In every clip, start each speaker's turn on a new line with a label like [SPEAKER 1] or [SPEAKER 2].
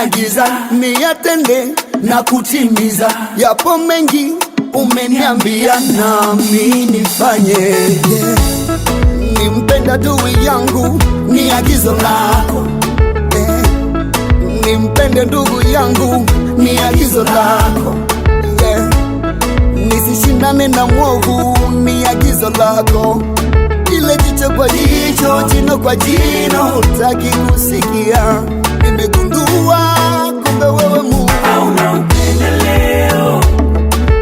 [SPEAKER 1] umeniagiza niyatende na kutimiza. Yapo mengi umeniambia nami nifanye. Nimpenda adui yangu ni agizo lako. Nimpende ndugu yangu ni agizo lako. Nisishindane na mwovu ni agizo lako. Ile jicho kwa jicho, jino kwa jino, hutaki kusikia. Nimegundua kumbe wewe Mungu
[SPEAKER 2] hauna upendeleo,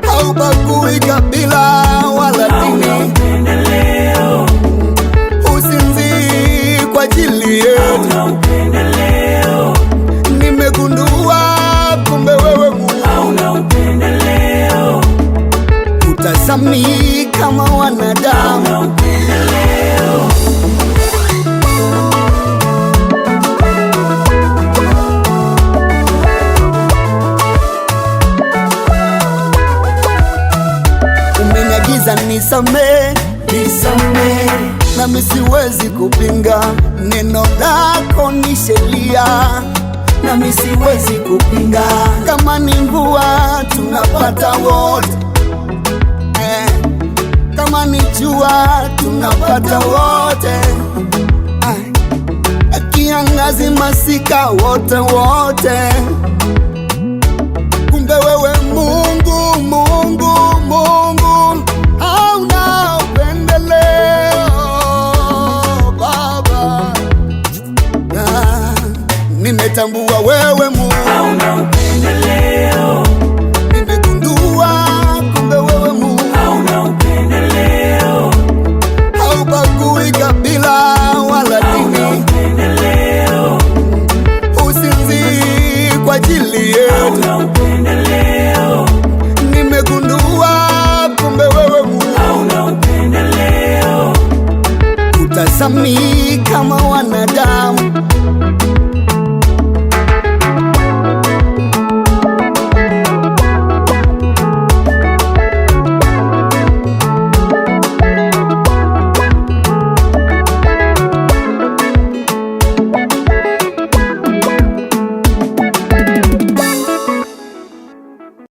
[SPEAKER 1] haubagui kabila wala dini. Usinzi kwa ajili yetu. Nimegundua kumbe wewe Mungu
[SPEAKER 2] hauna upendeleo,
[SPEAKER 1] utazami kama wanadamu. Umeniagiza nisamee, nami siwezi kupinga. Neno lako ni sheria, nami siwezi kupinga. Kama ni mvua tunapata wote, kama ni jua tunapata wote, kiangazi masika wote wote. Kumbe wewe Mungu, Mungu, Mungu hauna upendeleo Baba. Nimetambua wewe Mungu
[SPEAKER 2] hauna upendeleo,
[SPEAKER 1] nimegundua kumbe wewe Mungu
[SPEAKER 2] hauna upendeleo,
[SPEAKER 1] haubagui kabila wala dini. Usinzi kwa ajili yetu. Nimegundua kumbe wewe Mungu
[SPEAKER 2] hauna upendeleo,
[SPEAKER 1] utazami